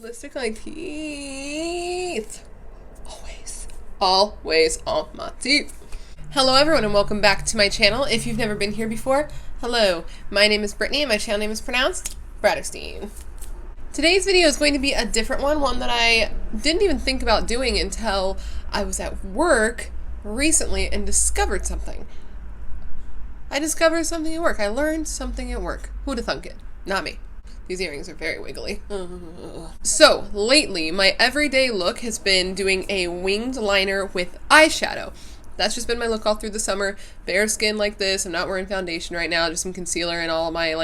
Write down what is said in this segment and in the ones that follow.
Lipstick on my teeth. Always on my teeth. Hello everyone and welcome back to my channel. If you've never been here before, hello. My name is Brittany and my channel name is pronounced BRATTERSTEIN. Today's video is going to be a different one that I didn't even think about doing until I was at work recently and discovered something. I discovered something at work. I learned something at work. Who'd have thunk it? Not me. These earrings are very wiggly. So, lately, my everyday look has been doing a winged liner with eyeshadow. That's just been my look all through the summer. Bare skin like this. I'm not wearing foundation right now, just some concealer and all my,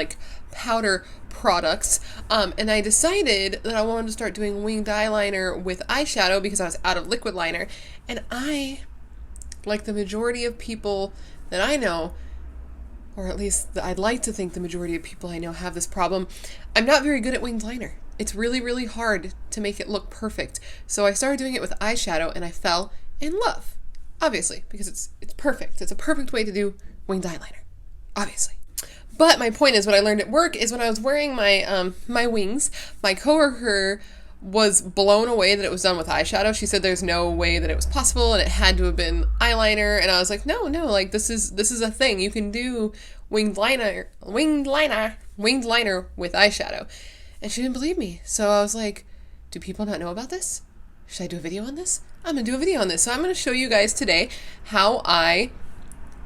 powder products. And I decided that I wanted to start doing winged eyeliner with eyeshadow because I was out of liquid liner. And I, like the majority of people that I know, or at least I'd like to think the majority of people I know have this problem, I'm not very good at winged liner. It's really, really hard to make it look perfect. So I started doing it with eyeshadow and I fell in love. Obviously, because it's perfect. It's a perfect way to do winged eyeliner. Obviously. But my point is, what I learned at work is when I was wearing my my wings, my coworker was blown away that it was done with eyeshadow. She said there's no way that it was possible and it had to have been eyeliner. And I was like, no, like this is a thing. You can do winged liner with eyeshadow. And she didn't believe me. So I was like, do people not know about this? Should I do a video on this? I'm gonna do a video on this. So I'm gonna show you guys today how I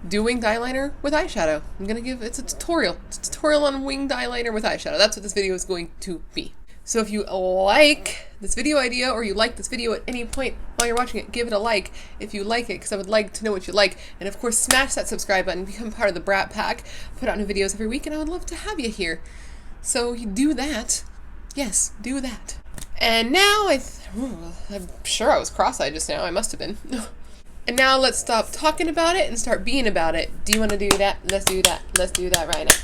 do winged eyeliner with eyeshadow. It's a tutorial. It's a tutorial on winged eyeliner with eyeshadow. That's what this video is going to be. So if you like this video idea or you like this video at any point while you're watching it, give it a like if you like it, because I would like to know what you like. And of course, smash that subscribe button, become part of the Brat Pack. Put out new videos every week and I would love to have you here. So you do that. Yes, do that. And now I'm sure I was cross-eyed just now. I must have been. And now let's stop talking about it and start being about it. Do you want to do that? Let's do that. Let's do that right now.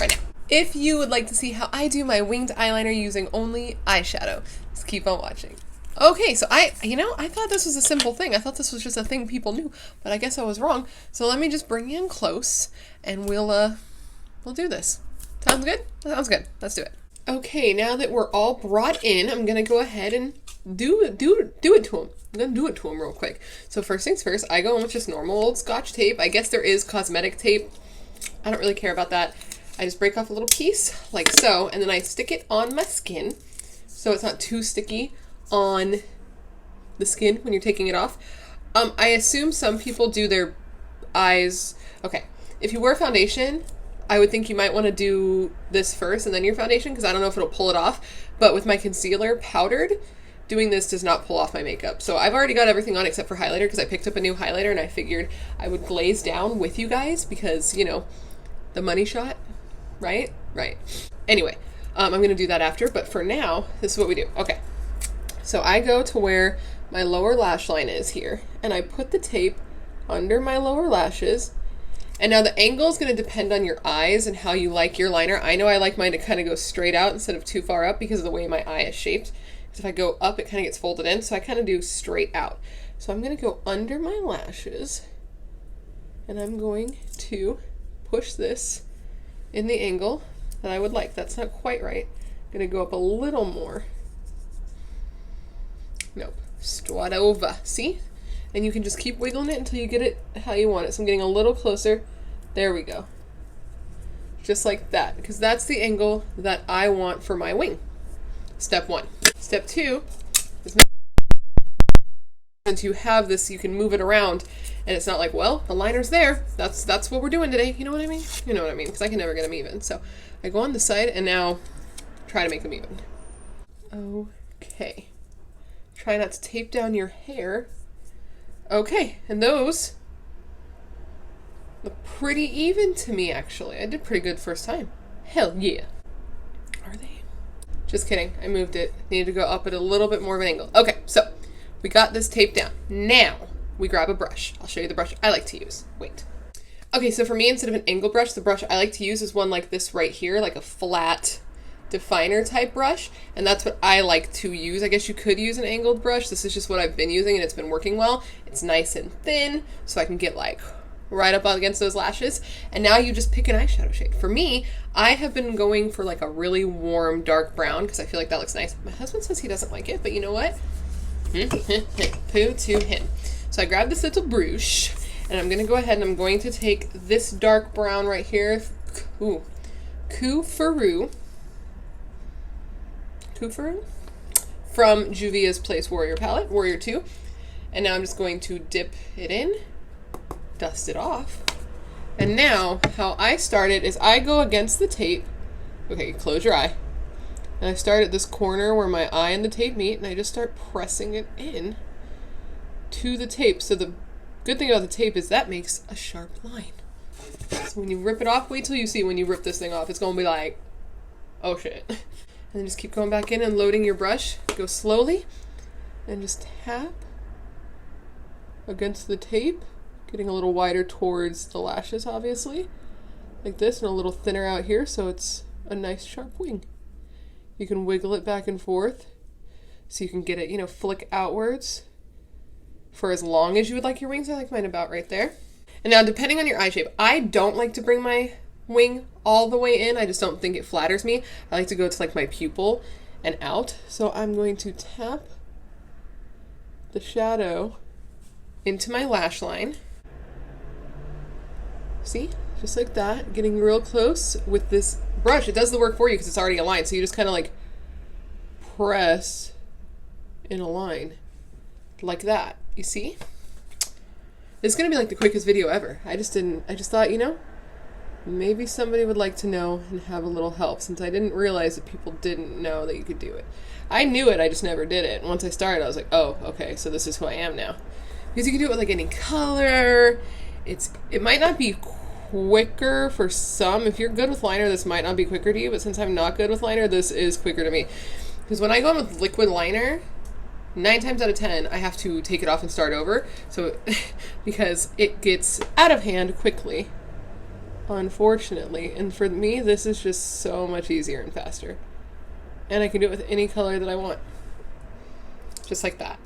Right now. If you would like to see how I do my winged eyeliner using only eyeshadow, just keep on watching. Okay, so I thought this was a simple thing. I thought this was just a thing people knew, but I guess I was wrong. So let me just bring you in close and we'll do this. Sounds good? Sounds good. Let's do it. Okay, now that we're all brought in, I'm gonna go ahead and do it to them. I'm gonna do it to them real quick. So first things first, I go in with just normal old Scotch tape. I guess there is cosmetic tape. I don't really care about that. I just break off a little piece, like so, and then I stick it on my skin so it's not too sticky on the skin when you're taking it off. I assume some people do their eyes. Okay, if you wear foundation, I would think you might want to do this first and then your foundation, because I don't know if it'll pull it off. But with my concealer powdered, doing this does not pull off my makeup. So I've already got everything on except for highlighter, because I picked up a new highlighter and I figured I would glaze down with you guys because, the money shot. Right? Right. Anyway, I'm going to do that after, but for now, this is what we do. Okay. So I go to where my lower lash line is here, and I put the tape under my lower lashes. And now the angle is going to depend on your eyes and how you like your liner. I know I like mine to kind of go straight out instead of too far up because of the way my eye is shaped. Because if I go up, it kind of gets folded in, so I kind of do straight out. So I'm going to go under my lashes, and I'm going to push this in the angle that I would like. That's not quite right. I'm gonna go up a little more. Nope. Straight over. See? And you can just keep wiggling it until you get it how you want it. So I'm getting a little closer. There we go. Just like that. Because that's the angle that I want for my wing. Step one. Step two is once you have this, you can move it around. And it's not like, well, the liner's there. That's what we're doing today. You know what I mean? You know what I mean? Because I can never get them even. So I go on the side and now try to make them even. Okay. Try not to tape down your hair. Okay. And those look pretty even to me, actually. I did pretty good first time. Hell yeah. Are they? Just kidding. I moved it. Needed to go up at a little bit more of an angle. Okay. So we got this taped down. Now we grab a brush. I'll show you the brush I like to use. Wait. Okay, so for me, instead of an angle brush, the brush I like to use is one like this right here, like a flat definer type brush, and that's what I like to use. I guess you could use an angled brush. This is just what I've been using, and it's been working well. It's nice and thin, so I can get like right up against those lashes. And now you just pick an eyeshadow shade. For me, I have been going for like a really warm dark brown because I feel like that looks nice. My husband says he doesn't like it, but you know what? Poo to him. So I grabbed this little brush and I'm going to go ahead and I'm going to take this dark brown right here. Ooh. Koo-Faru from Juvia's Place Warrior palette, Warrior 2. And now I'm just going to dip it in, dust it off. And now, how I start it is I go against the tape. Okay, close your eye. And I start at this corner where my eye and the tape meet, and I just start pressing it in to the tape. So the good thing about the tape is that makes a sharp line. So when you rip it off, wait till you see when you rip this thing off. It's going to be like, oh shit. And then just keep going back in and loading your brush. Go slowly and just tap against the tape, getting a little wider towards the lashes, obviously, like this, and a little thinner out here, so it's a nice sharp wing. You can wiggle it back and forth so you can get it, you know, flick outwards for as long as you would like your wings. I like mine about right there. And now, depending on your eye shape, I don't like to bring my wing all the way in. I just don't think it flatters me. I like to go to like my pupil and out. So I'm going to tap the shadow into my lash line. See? Just like that. Getting real close with this brush. It does the work for you because it's already aligned. So you just kind of like press in a line like that. You see? This is going to be like the quickest video ever. I just thought, you know, maybe somebody would like to know and have a little help, since I didn't realize that people didn't know that you could do it. I knew it, I just never did it. And once I started, I was like, oh, okay, so this is who I am now. Because you can do it with like any color. It might not be quicker for some. If you're good with liner, this might not be quicker to you, but since I'm not good with liner, this is quicker to me. Because when I go in with liquid liner, 9 times out of 10, I have to take it off and start over. So, because it gets out of hand quickly, unfortunately. And for me, this is just so much easier and faster. And I can do it with any color that I want. Just like that.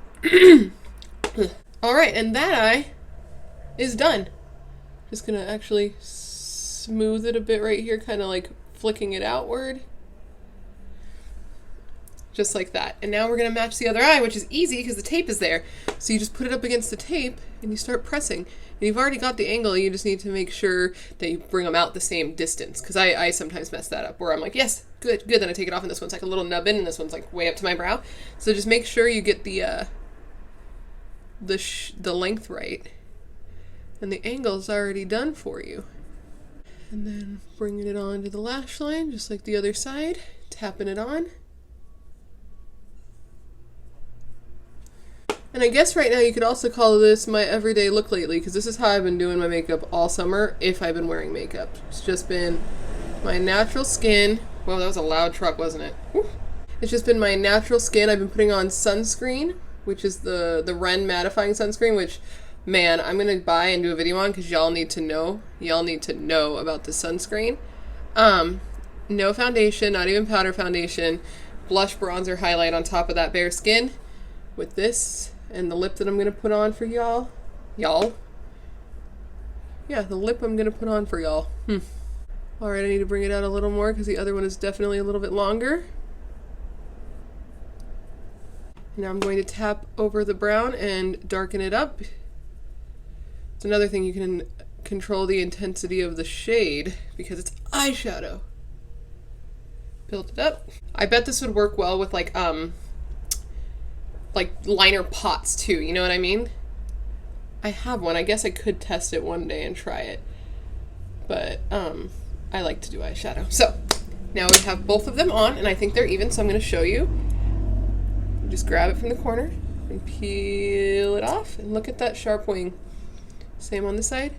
All right, and that eye is done. Just gonna actually smooth it a bit right here, kind of like flicking it outward. Just like that. And now we're going to match the other eye, which is easy because the tape is there. So you just put it up against the tape and you start pressing. And you've already got the angle. You just need to make sure that you bring them out the same distance. Because I sometimes mess that up where I'm like, yes, good, good. Then I take it off and this one's like a little nubbin and this one's like way up to my brow. So just make sure you get the length right. And the angle's already done for you. And then bringing it onto the lash line, just like the other side. Tapping it on. And I guess right now you could also call this my everyday look lately, because this is how I've been doing my makeup all summer if I've been wearing makeup. It's just been my natural skin. Whoa, that was a loud truck, wasn't it? Woo. It's just been my natural skin. I've been putting on sunscreen, which is the Ren mattifying sunscreen, which, man, I'm going to buy and do a video on because y'all need to know. Y'all need to know about the sunscreen. No foundation, not even powder foundation. Blush, bronzer, highlight on top of that bare skin with this. And the lip that I'm going to put on for y'all. Yeah, the lip I'm going to put on for y'all. Alright, I need to bring it out a little more because the other one is definitely a little bit longer. Now I'm going to tap over the brown and darken it up. It's another thing, you can control the intensity of the shade because it's eyeshadow. Build it up. I bet this would work well with like liner pots too, you know what I mean? I have one. I guess I could test it one day and try it. But I like to do eyeshadow. So now we have both of them on and I think they're even, so I'm going to show you. Just grab it from the corner and peel it off and look at that sharp wing. Same on the side.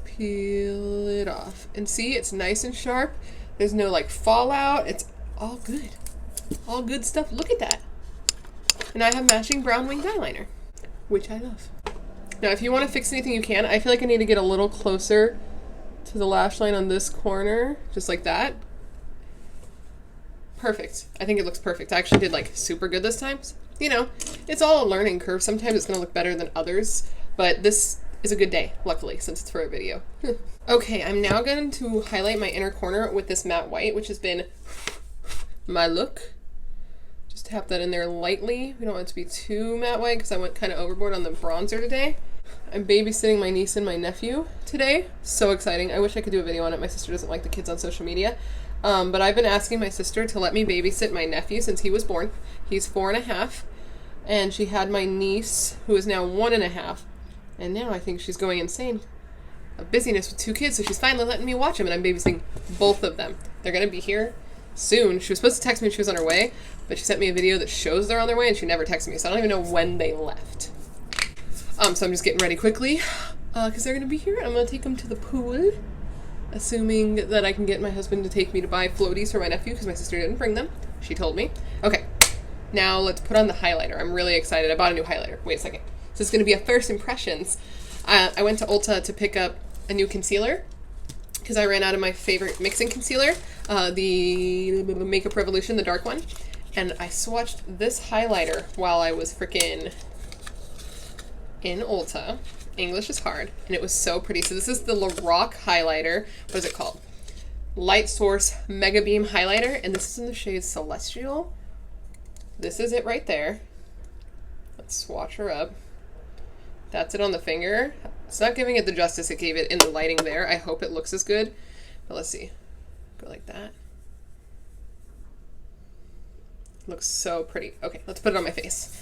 Peel it off and see, it's nice and sharp. There's no like fallout. It's all good. All good stuff. Look at that. And I have matching brown winged eyeliner, which I love. Now, if you want to fix anything, you can. I feel like I need to get a little closer to the lash line on this corner, just like that. Perfect. I think it looks perfect. I actually did like super good this time. You know, it's all a learning curve. Sometimes it's going to look better than others, but this is a good day, luckily, since it's for a video. Okay, I'm now going to highlight my inner corner with this matte white, which has been my look. Just tap that in there lightly. We don't want it to be too matte white because I went kind of overboard on the bronzer today. I'm babysitting my niece and my nephew today. So exciting. I wish I could do a video on it. My sister doesn't like the kids on social media. But I've been asking my sister to let me babysit my nephew since he was born. He's 4.5. And she had my niece, who is now 1.5. And now I think she's going insane of busyness with 2 kids. So she's finally letting me watch them. And I'm babysitting both of them. They're going to be here soon. She was supposed to text me when she was on her way. But she sent me a video that shows they're on their way. And she never texted me. So I don't even know when they left. So I'm just getting ready quickly, because they're going to be here. I'm going to take them to the pool, assuming that I can get my husband to take me to buy floaties for my nephew, because my sister didn't bring them. She told me. Okay, now let's put on the highlighter. I'm really excited. I bought a new highlighter. Wait a second. So it's going to be a first impressions. I went to Ulta to pick up a new concealer, because I ran out of my favorite mixing concealer, the Makeup Revolution, the dark one. And I swatched this highlighter while I was freaking in Ulta. English is hard, and it was so pretty. So this is the Lorac highlighter. What is it called? Light Source Mega Beam highlighter, and this is in the shade Celestial. This is it right there. Let's swatch her up. That's it on the finger. It's not giving it the justice it gave it in the lighting there. I hope it looks as good, but let's see. Go like that. Looks so pretty. Okay, let's put it on my face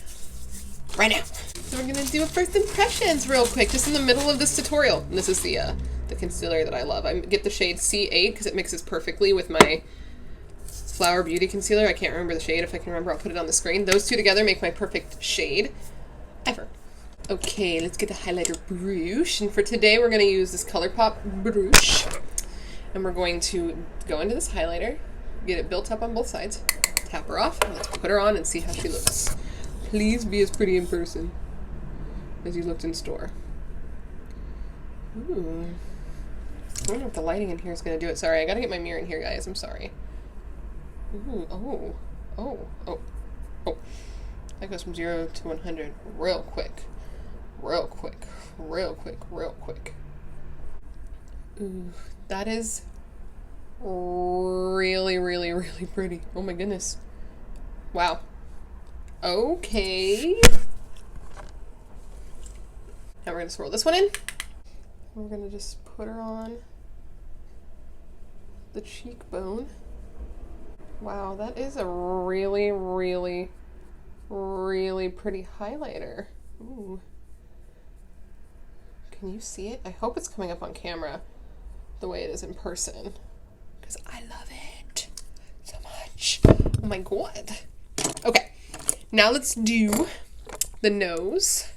right now. So we're gonna do a first impressions real quick, just in the middle of this tutorial. And this is the concealer that I love. I get the shade C8 because it mixes perfectly with my Flower Beauty concealer. I can't remember the shade. If I can remember, I'll put it on the screen. Those two together make my perfect shade ever. Okay, let's get the highlighter brush. And for today, we're gonna use this ColourPop brush. And we're going to go into this highlighter, get it built up on both sides, tap her off, and let's put her on and see how she looks. Please be as pretty in person as you looked in store. Ooh. I don't know if the lighting in here is going to do it. Sorry, I got to get my mirror in here, guys. I'm sorry. Ooh, oh, oh, oh, oh. That goes from 0 to 100 real quick. Real quick. Real quick. Real quick. Ooh, that is really, really, really pretty. Oh my goodness. Wow. Okay. Now we're going to swirl this one in. We're going to just put her on the cheekbone. Wow, that is a really, really, really pretty highlighter. Ooh. Can you see it? I hope it's coming up on camera the way it is in person, because I love it so much. Oh my god. Okay. Now let's do the nose.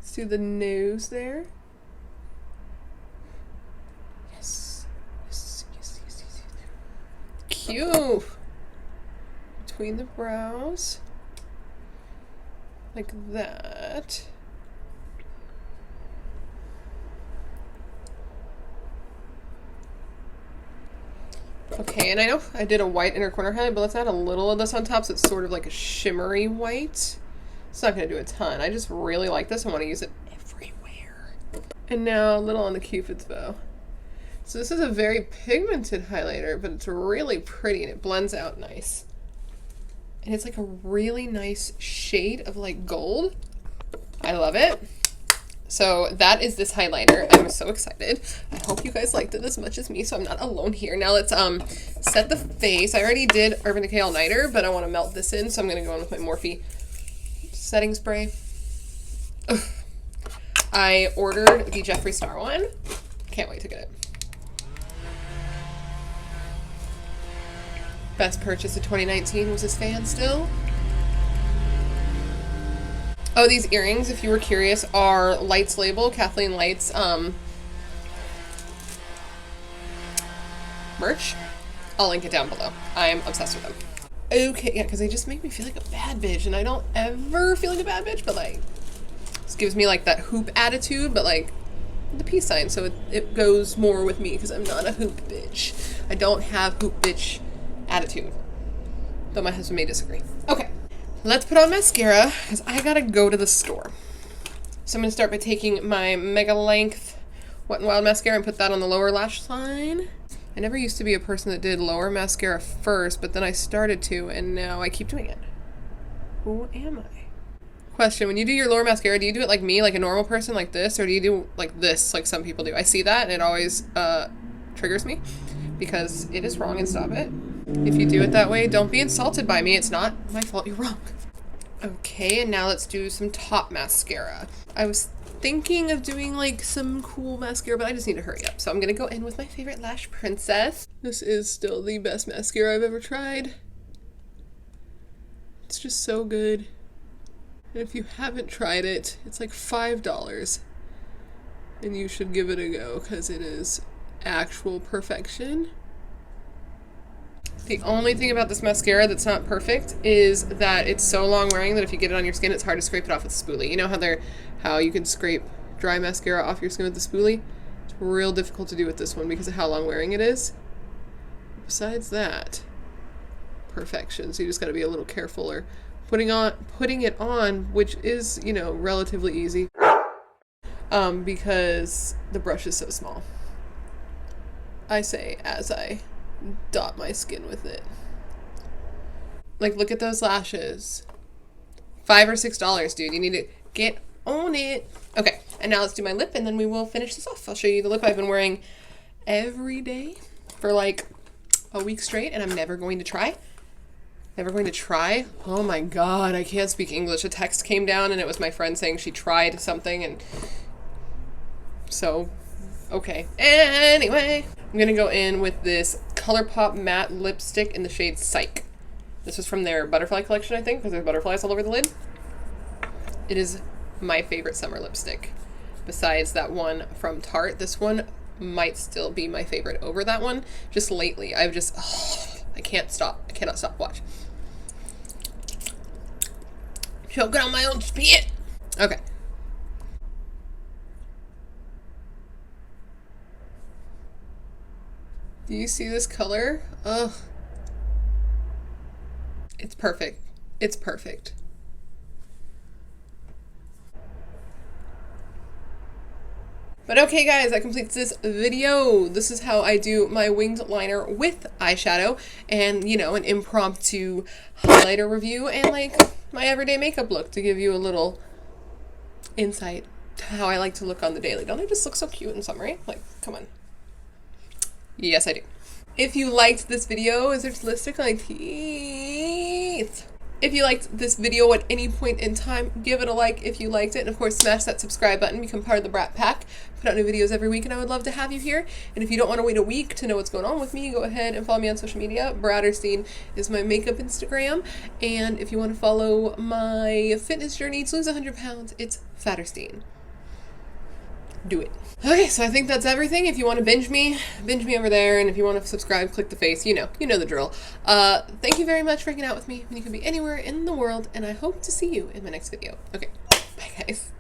Let's do the nose there. Yes. Yes, yes, yes, yes, yes. Cute. Between the brows. Like that. Okay, and I know I did a white inner corner highlight, but let's add a little of this on top so it's sort of like a shimmery white. It's not going to do a ton. I just really like this. I want to use it everywhere. And now a little on the Cupid's bow. So this is a very pigmented highlighter, but it's really pretty and it blends out nice. And it's like a really nice shade of like gold. I love it. So that is this highlighter. I'm so excited. I hope you guys liked it as much as me, so I'm not alone here. Now let's set the face. I already did Urban Decay All Nighter, but I want to melt this in, so I'm going to go in with my Morphe setting spray. Ugh. I ordered the Jeffree Star one. Can't wait to get it. Best purchase of 2019 was this fan still. Oh, these earrings, if you were curious, are Lights label, Kathleen Lights merch. I'll link it down below. I'm obsessed with them. Okay, yeah, because they just make me feel like a bad bitch, and I don't ever feel like a bad bitch, but like, this gives me like that hoop attitude, but like the peace sign, so it goes more with me because I'm not a hoop bitch. I don't have hoop bitch attitude, though my husband may disagree. Okay. Let's put on mascara, because I gotta go to the store. So I'm going to start by taking my Mega Length Wet n Wild mascara and put that on the lower lash line. I never used to be a person that did lower mascara first, but then I started to, and now I keep doing it. Who am I? Question, when you do your lower mascara, do you do it like me, like a normal person like this, or do you do like this, like some people do? I see that, and it always triggers me, because it is wrong, and stop it. If you do it that way, don't be insulted by me. It's not my fault, you're wrong. Okay, and now let's do some top mascara. I was thinking of doing like some cool mascara, but I just need to hurry up. So I'm gonna go in with my favorite Lash Princess. This is still the best mascara I've ever tried. It's just so good. And if you haven't tried it, it's like $5. And you should give it a go because it is actual perfection. The only thing about this mascara that's not perfect is that it's so long wearing that if you get it on your skin, it's hard to scrape it off with a spoolie. You know how you can scrape dry mascara off your skin with the spoolie? It's real difficult to do with this one because of how long wearing it is. Besides that, perfection. So you just got to be a little carefuler putting it on, which is, you know, relatively easy, because the brush is so small. I say as I dot my skin with it. Like, look at those lashes. $5 or $6, dude. You need to get on it. Okay, and now let's do my lip, and then we will finish this off. I'll show you the lip I've been wearing every day for like a week straight, and I'm never going to try. Never going to try? Oh my god, I can't speak English. A text came down, and it was my friend saying she tried something, and so, okay. Anyway, I'm gonna go in with this ColourPop matte lipstick in the shade Psych. This was from their butterfly collection, I think, because there's butterflies all over the lid. It is my favorite summer lipstick. Besides that one from Tarte, this one might still be my favorite over that one. Just lately, I've just, I can't stop. I cannot stop. Watch. Choking on my own spit. Okay. Do you see this color? Ugh. It's perfect. It's perfect. But okay guys, that completes this video. This is how I do my winged liner with eyeshadow and, you know, an impromptu highlighter review and like my everyday makeup look to give you a little insight to how I like to look on the daily. Don't I just look so cute in summer? Like, come on. Yes, I do. If you liked this video, is there lipstick on my teeth? If you liked this video at any point in time, give it a like if you liked it. And of course, smash that subscribe button, become part of the Brat Pack. Put out new videos every week, and I would love to have you here. And if you don't want to wait a week to know what's going on with me, go ahead and follow me on social media. BRATTERSTEIN is my makeup Instagram. And if you want to follow my fitness journey to lose 100 pounds, it's FATTERSTEIN. Do it. Okay, so I think that's everything. If you want to binge me over there, and if you want to subscribe, click the face. You know the drill. Thank you very much for hanging out with me when you could be anywhere in the world, and I hope to see you in my next video. Okay, bye guys.